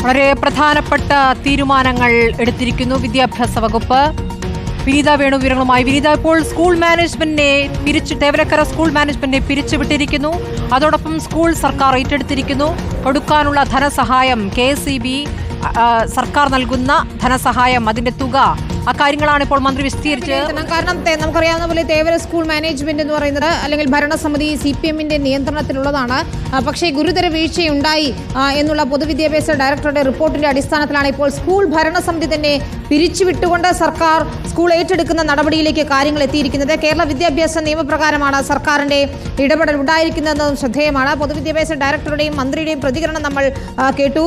വളരെ പ്രധാനപ്പെട്ട തീരുമാനങ്ങൾ എടുത്തിരിക്കുന്നു വിദ്യാഭ്യാസ വകുപ്പ്. വിനീത വേണു വിവരങ്ങളുമായി. വിനീത, ഇപ്പോൾ സ്കൂൾ മാനേജ്മെന്റിനെ തേവലക്കര സ്കൂൾ മാനേജ്മെന്റിനെ പിരിച്ചുവിട്ടിരിക്കുന്നു. അതോടൊപ്പം സ്കൂൾ സർക്കാർ ഏറ്റെടുത്തിരിക്കുന്നു. കൊടുക്കാനുള്ള ധനസഹായം KSEB സർക്കാർ നൽകുന്ന ധനസഹായം, അതിന്റെ തുക, അക്കാര്യങ്ങളാണ് ഇപ്പോൾ മന്ത്രി വിശദീകരിച്ചത്. കാരണം നമുക്കറിയാവുന്ന പോലെ തേവര സ്കൂൾ മാനേജ്മെന്റ് എന്ന് പറയുന്നത് അല്ലെങ്കിൽ ഭരണസമിതി CPM-ന്റെ നിയന്ത്രണത്തിലുള്ളതാണ്. പക്ഷേ ഗുരുതര വീഴ്ചയുണ്ടായി എന്നുള്ള പൊതുവിദ്യാഭ്യാസ ഡയറക്ടറുടെ റിപ്പോർട്ടിന്റെ അടിസ്ഥാനത്തിലാണ് ഇപ്പോൾ സ്കൂൾ ഭരണസമിതി തന്നെ പിരിച്ചുവിട്ടുകൊണ്ട് സർക്കാർ സ്കൂൾ ഏറ്റെടുക്കുന്ന നടപടിയിലേക്ക് കാര്യങ്ങൾ എത്തിയിരിക്കുന്നത്. കേരള വിദ്യാഭ്യാസ നിയമപ്രകാരമാണ് സർക്കാരിന്റെ ഇടപെടൽ ഉണ്ടായിരിക്കുന്നതെന്നതും ശ്രദ്ധേയമാണ്. പൊതുവിദ്യാഭ്യാസ ഡയറക്ടറുടെയും മന്ത്രിയുടെയും പ്രതികരണം നമ്മൾ കേട്ടു.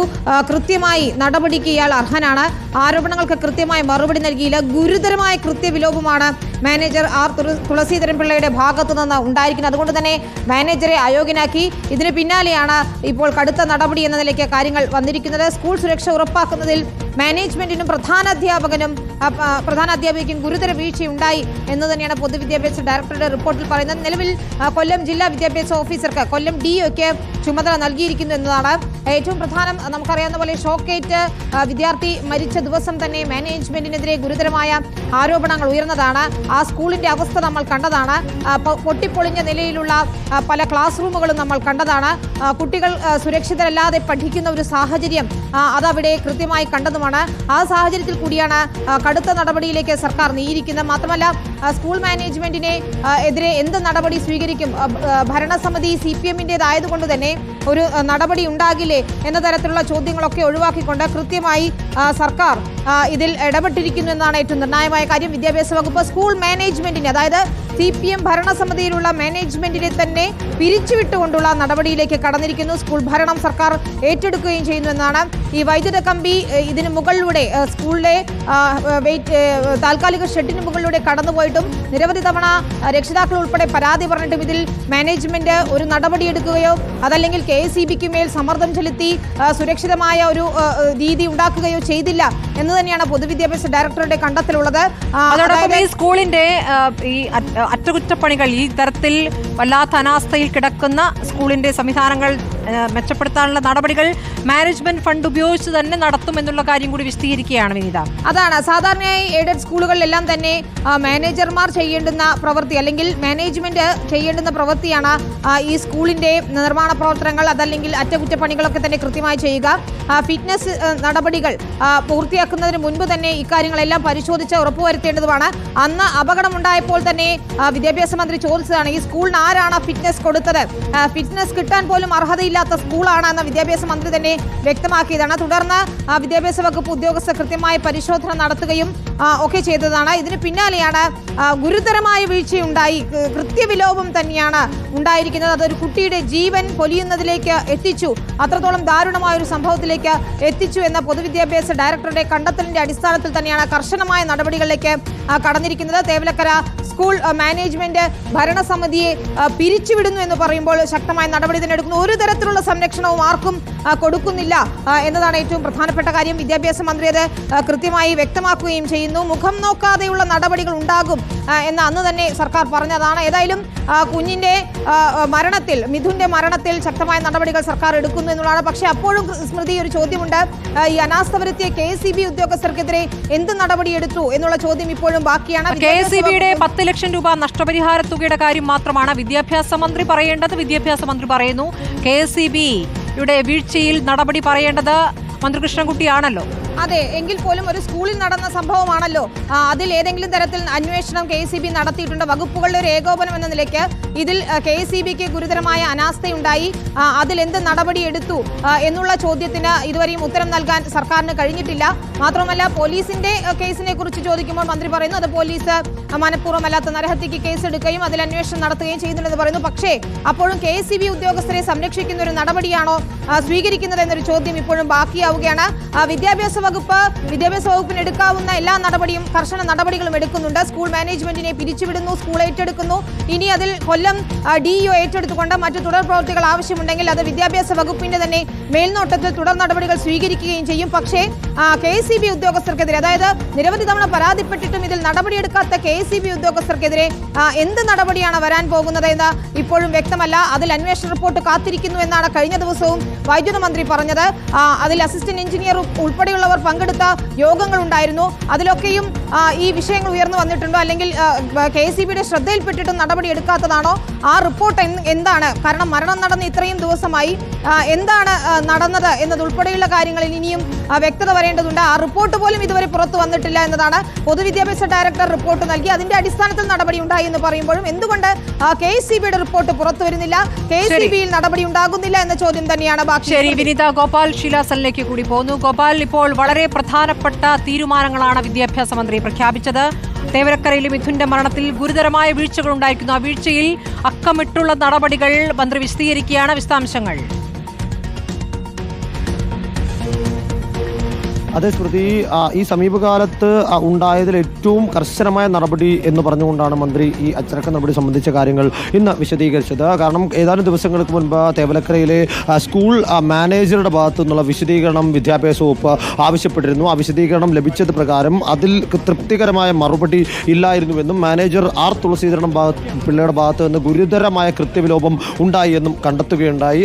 കൃത്യമായി നടപടിക്ക് ഇയാൾ അർഹനാണ്. ആരോപണങ്ങൾക്ക് കൃത്യമായി മറുപടി നൽകിയില്ല. ഗുരുതരമായ കൃത്യവിലോപമാണ് മാനേജർ R. തുളസീധരൻ പിള്ളയുടെ ഭാഗത്തു നിന്ന് ഉണ്ടായിരിക്കുന്നത്. അതുകൊണ്ട് തന്നെ മാനേജറെ അയോഗ്യനാക്കി. ഇതിന് പിന്നാലെയാണ് ഇപ്പോൾ കടുത്ത നടപടി എന്ന നിലയ്ക്ക് കാര്യങ്ങൾ വന്നിരിക്കുന്നത്. സ്കൂൾ സുരക്ഷ ഉറപ്പാക്കുന്നതിൽ മാനേജ്മെന്റിനും പ്രധാനാധ്യാപികയ്ക്കും ഗുരുതര വീഴ്ചയുണ്ടായി എന്ന് തന്നെയാണ് പൊതുവിദ്യാഭ്യാസ ഡയറക്ടറുടെ റിപ്പോർട്ടിൽ പറയുന്നത്. നിലവിൽ കൊല്ലം ജില്ലാ വിദ്യാഭ്യാസ ഓഫീസർക്ക് കൊല്ലം DOക്ക് ചുമതല നൽകിയിരിക്കുന്നു എന്നതാണ് ഏറ്റവും പ്രധാനം. നമുക്കറിയാവുന്ന പോലെ ഷോക്കേറ്റ് വിദ്യാർത്ഥി മരിച്ച ദിവസം തന്നെ മാനേജ്മെന്റിനെതിരെ ഗുരുതരമായ ആരോപണങ്ങൾ ഉയർന്നതാണ്. ആ സ്കൂളിന്റെ അവസ്ഥ നമ്മൾ കണ്ടതാണ്. പൊട്ടിപ്പൊളിഞ്ഞ നിലയിലുള്ള പല ക്ലാസ് റൂമുകളും നമ്മൾ കണ്ടതാണ്. കുട്ടികൾ സുരക്ഷിതരല്ലാതെ പഠിക്കുന്ന ഒരു സാഹചര്യം അതവിടെ കൃത്യമായി കണ്ടതുമാണ്. ആ സാഹചര്യത്തിൽ കൂടിയാണ് കടുത്ത നടപടിയിലേക്ക് സർക്കാർ നീങ്ങിയിരിക്കുന്നത്. മാത്രമല്ല സ്കൂൾ മാനേജ്മെന്റിനെ എതിരെ എന്ത് നടപടി സ്വീകരിക്കും, ഭരണസമിതി CPM-ന്റേതായതുകൊണ്ട് തന്നെ ഒരു നടപടി ഉണ്ടാകില്ലേ എന്ന തരത്തിലുള്ള ചോദ്യങ്ങളൊക്കെ ഒഴിവാക്കിക്കൊണ്ട് കൃത്യമായി സർക്കാർ ഇതിൽ ഇടപെട്ടിരിക്കുന്നു എന്നാണ് ഏറ്റവും നിർണായകമായ കാര്യം. വിദ്യാഭ്യാസ വകുപ്പ് സ്കൂൾ മാനേജ്മെന്റിനെ, അതായത് CPM ഭരണസമിതിയിലുള്ള മാനേജ്മെന്റിനെ തന്നെ പിരിച്ചുവിട്ടുകൊണ്ടുള്ള നടപടിയിലേക്ക് കടന്നിരിക്കുന്നു. സ്കൂൾ ഭരണം സർക്കാർ ഏറ്റെടുക്കുകയും ചെയ്യുന്നു എന്നാണ്. ഈ വൈദ്യുത കമ്പി ഇതിന് മുകളിലൂടെ സ്കൂളിലെ താൽക്കാലിക ഷെഡിന് മുകളിലൂടെ കടന്നുപോയിട്ടും നിരവധി തവണ രക്ഷിതാക്കൾ ഉൾപ്പെടെ പരാതി പറഞ്ഞിട്ടും ഇതിൽ മാനേജ്മെന്റ് ഒരു നടപടിയെടുക്കുകയോ അതല്ലെങ്കിൽ KSEBക്ക് മേൽ സമ്മർദ്ദം ചെലുത്തി സുരക്ഷിതമായ ഒരു രീതി ഉണ്ടാക്കുകയോ ചെയ്തില്ല എന്ന് തന്നെയാണ് പൊതുവിദ്യാഭ്യാസ ഡയറക്ടറുടെ കണ്ടെത്തലുള്ളത്. അതോടൊപ്പം ഈ സ്കൂളിന്റെ ഈ അറ്റകുറ്റപ്പണികൾ, ഈ തരത്തിൽ വല്ലാത്ത അനാസ്ഥയിൽ കിടക്കുന്ന സ്കൂളിന്റെ സംവിധാനങ്ങൾ മെച്ചപ്പെടുത്താനുള്ള നടപടികൾ മാനേജ്മെന്റ് ഫണ്ട് ഉപയോഗിച്ച് തന്നെ നടത്തുമെന്നുള്ള കാര്യം കൂടി വിശദീകരിക്കുകയാണ് വിനീത. അതാണ് സാധാരണയായി എയ്ഡഡ് സ്കൂളുകളിലെല്ലാം തന്നെ മാനേജർമാർ ചെയ്യേണ്ടുന്ന പ്രവൃത്തി അല്ലെങ്കിൽ മാനേജ്മെന്റ് ചെയ്യേണ്ടുന്ന പ്രവൃത്തിയാണ് ഈ സ്കൂളിന്റെ നിർമ്മാണ പ്രവർത്തനങ്ങൾ അതല്ലെങ്കിൽ അറ്റകുറ്റപ്പണികളൊക്കെ തന്നെ കൃത്യമായി ചെയ്യുക. ഫിറ്റ്നസ് നടപടികൾ പൂർത്തിയാക്കുന്നതിന് മുൻപ് തന്നെ ഇക്കാര്യങ്ങളെല്ലാം പരിശോധിച്ച് ഉറപ്പുവരുത്തേണ്ടതുമാണ്. അന്ന് അപകടമുണ്ടായപ്പോൾ തന്നെ വിദ്യാഭ്യാസ മന്ത്രി ചോദിച്ചതാണ്, ഈ സ്കൂളിന് ആരാണ് ഫിറ്റ്നസ് കൊടുത്തത്? ഫിറ്റ്നസ് കിട്ടാൻ പോലും അർഹതയില്ലാത്ത സ്കൂളാണ് എന്ന വിദ്യാഭ്യാസ മന്ത്രി തന്നെ വ്യക്തമാക്കിയതാണ്. തുടർന്ന് വിദ്യാഭ്യാസ വകുപ്പ് ഉദ്യോഗസ്ഥർ കൃത്യമായ പരിശോധന നടത്തുകയും ഒക്കെ ചെയ്തതാണ്. ഇതിന് പിന്നാലെയാണ് ഗുരുതരമായ വീഴ്ചയുണ്ടായി, കൃത്യവിലോപം തന്നെയാണ് ഉണ്ടായിരിക്കുന്നത്. അതൊരു കുട്ടിയുടെ ജീവൻ പൊലിയുന്നതിലേക്ക് എത്തിച്ചു, അത്രത്തോളം ദാരുണമായ ഒരു സംഭവത്തിലേക്ക് എത്തിച്ചു എന്ന പൊതുവിദ്യാഭ്യാസ ഡയറക്ടറുടെ കണ്ടെത്തലിന്റെ അടിസ്ഥാനത്തിൽ തന്നെയാണ് കർശനമായ നടപടികളിലേക്ക് കടന്നിരിക്കുന്നത്. തേവലക്കര സ്കൂൾ മാനേജ്മെന്റ് ഭരണസമിതിയെ പിരിച്ചുവിടുന്നു എന്ന് പറയുമ്പോൾ ശക്തമായ നടപടി തന്നെ എടുക്കുന്നു. ഒരു തരത്തിലുള്ള സംരക്ഷണവും ആർക്കും കൊടുക്കുന്നില്ല എന്നതാണ് ഏറ്റവും പ്രധാനപ്പെട്ട കാര്യം. വിദ്യാഭ്യാസ മന്ത്രി അത് കൃത്യമായി വ്യക്തമാക്കുകയും ചെയ്യുന്നു. മുഖം നോക്കാതെയുള്ള നടപടികൾ ഉണ്ടാകും എന്ന് അന്ന് തന്നെ സർക്കാർ പറഞ്ഞതാണ്. ഏതായാലും കുഞ്ഞിന്റെ മരണത്തിൽ, മിഥുന്റെ മരണത്തിൽ ശക്തമായ നടപടികൾ സർക്കാർ എടുക്കുന്നു എന്നുള്ളതാണ്. പക്ഷേ അപ്പോഴും സ്മൃതി, ഒരു ചോദ്യമുണ്ട്. ഈ അനാസ്ഥ വരുത്തിയ KSEB ഉദ്യോഗസ്ഥർക്കെതിരെ എന്ത് നടപടിയെടുത്തു എന്നുള്ള ചോദ്യം ഇപ്പോഴും ബാക്കിയാണ്. KSEBയുടെ 10 ലക്ഷം രൂപ നഷ്ടപരിഹാര തുകയുടെ കാര്യം മാത്രമാണ് വിദ്യാഭ്യാസ മന്ത്രി പറയേണ്ടത്. വിദ്യാഭ്യാസ മന്ത്രി പറയുന്നു KSEBയുടെ വീഴ്ചയിൽ നടപടി പറയേണ്ടത് മന്ത്രി കൃഷ്ണൻകുട്ടിയാണല്ലോ. അതെ, എങ്കിൽ പോലും ഒരു സ്കൂളിൽ നടന്ന സംഭവമാണല്ലോ. അതിൽ ഏതെങ്കിലും തരത്തിൽ അന്വേഷണം KSEB നടത്തിയിട്ടുണ്ട്. വകുപ്പുകളുടെ ഒരു ഏകോപനം എന്ന നിലയ്ക്ക് ഇതിൽ KSEBക്ക് ഗുരുതരമായ അനാസ്ഥയുണ്ടായി, അതിൽ എന്ത് നടപടിയെടുത്തു എന്നുള്ള ചോദ്യത്തിന് ഇതുവരെയും ഉത്തരം നൽകാൻ സർക്കാരിന് കഴിഞ്ഞിട്ടില്ല. മാത്രമല്ല പോലീസിന്റെ കേസിനെ കുറിച്ച് ചോദിക്കുമ്പോൾ മന്ത്രി പറയുന്നു അത് പോലീസ് മനഃപൂർവ്വമല്ലാത്ത നരഹത്യക്ക് കേസെടുക്കുകയും അതിൽ അന്വേഷണം നടത്തുകയും ചെയ്യുന്നുണ്ടെന്ന് പറയുന്നു. പക്ഷേ അപ്പോഴും KSEB ഉദ്യോഗസ്ഥരെ സംരക്ഷിക്കുന്ന ഒരു നടപടിയാണോ സ്വീകരിക്കുന്നത് എന്നൊരു ചോദ്യം ഇപ്പോഴും ബാക്കിയാവുകയാണ്. വിദ്യാഭ്യാസ വകുപ്പിന് എടുക്കാവുന്ന എല്ലാ നടപടിയും, കർശന നടപടികളും എടുക്കുന്നുണ്ട്. സ്കൂൾ മാനേജ്മെന്റിനെ പിരിച്ചുവിടുന്നു, സ്കൂൾ ഏറ്റെടുക്കുന്നു. ഇനി അതിൽ കൊല്ലം കൊല്ലം DEO ഏറ്റെടുത്തുകൊണ്ട് മറ്റു തുടർ പ്രവൃത്തികൾ ആവശ്യമുണ്ടെങ്കിൽ അത് വിദ്യാഭ്യാസ വകുപ്പിന്റെ തന്നെ മേൽനോട്ടത്തിൽ തുടർ നടപടികൾ സ്വീകരിക്കുകയും ചെയ്യും. പക്ഷേ KSEB ഉദ്യോഗസ്ഥർക്കെതിരെ, അതായത് നിരവധി തവണ പരാതിപ്പെട്ടിട്ടും ഇതിൽ നടപടിയെടുക്കാത്ത KSEB ഉദ്യോഗസ്ഥർക്കെതിരെ എന്ത് നടപടിയാണ് വരാൻ പോകുന്നത് എന്ന് ഇപ്പോഴും വ്യക്തമല്ല. അതിൽ അന്വേഷണ റിപ്പോർട്ട് കാത്തിരിക്കുന്നു എന്നാണ് കഴിഞ്ഞ ദിവസവും വൈദ്യുത മന്ത്രി പറഞ്ഞത്. അതിൽ അസിസ്റ്റന്റ് എഞ്ചിനീയർ ഉൾപ്പെടെയുള്ളവർ പങ്കെടുത്ത യോഗങ്ങൾ ഉണ്ടായിരുന്നു. അതിലൊക്കെയും ഈ വിഷയങ്ങൾ ഉയർന്നു വന്നിട്ടുണ്ടോ, അല്ലെങ്കിൽ KSEBയുടെ ശ്രദ്ധയിൽപ്പെട്ടിട്ടും നടപടി എടുക്കാത്തതാണോ? ആ റിപ്പോർട്ട് എന്താണ്? കാരണം മരണം നടന്ന് ഇത്രയും ദിവസമായി, എന്താണ് നടന്നത് എന്നതുൾപ്പെടെയുള്ള കാര്യങ്ങളിൽ ഇനിയും വ്യക്തത വരേണ്ടതുണ്ട്. ആ റിപ്പോർട്ട് പോലും ഇതുവരെ പുറത്തു വന്നിട്ടില്ല എന്നതാണ്. പൊതുവിദ്യാഭ്യാസ ഡയറക്ടർ റിപ്പോർട്ട് നൽകി, അതിന്റെ അടിസ്ഥാനത്തിൽ നടപടി ഉണ്ടായി എന്ന് പറയുമ്പോഴും എന്തുകൊണ്ട് KSEBയുടെ റിപ്പോർട്ട് പുറത്തു വരുന്നില്ല, KSEBയിൽ നടപടി ഉണ്ടാകുന്നില്ല എന്ന ചോദ്യം തന്നെയാണ് ബാക്കി. ശരി വിനീത, ഗോപാൽ ശീലാസനിലേക്ക് കൂടി പോകുന്നു. ഗോപാൽ, ഇപ്പോൾ വളരെ പ്രധാനപ്പെട്ട തീരുമാനങ്ങളാണ് വിദ്യാഭ്യാസ മന്ത്രി പ്രഖ്യാപിച്ചത്. തേവരക്കരയിലെ മിഥുന്റെ മരണത്തിൽ ഗുരുതരമായ വീഴ്ചകൾ ഉണ്ടായിരിക്കുന്നു. ആ വീഴ്ചയിൽ അക്കമിട്ടുള്ള നടപടികൾ മന്ത്രി വിശദീകരിക്കുകയാണ്. വിശദാംശങ്ങൾ. അതേ സ്മൃതി, ഈ സമീപകാലത്ത് ഉണ്ടായതിൽ ഏറ്റവും കർശനമായ നടപടി എന്ന് പറഞ്ഞുകൊണ്ടാണ് മന്ത്രി ഈ അച്ചടക്ക നടപടി സംബന്ധിച്ച കാര്യങ്ങൾ ഇന്ന് വിശദീകരിച്ചത്. കാരണം ഏതാനും ദിവസങ്ങൾക്ക് മുൻപ് തേവലക്കരയിലെ സ്കൂൾ മാനേജറുടെ ഭാഗത്തു നിന്നുള്ള വിശദീകരണം വിദ്യാഭ്യാസ വകുപ്പ് ആവശ്യപ്പെട്ടിരുന്നു. ആ വിശദീകരണം ലഭിച്ചത് പ്രകാരം അതിൽ തൃപ്തികരമായ മറുപടി ഇല്ലായിരുന്നുവെന്നും മാനേജർ R തുളസീധരൻ പിള്ളയുടെ ഭാഗത്ത് നിന്ന് ഗുരുതരമായ കൃത്യവിലോപം ഉണ്ടായി എന്നും കണ്ടെത്തുകയുണ്ടായി.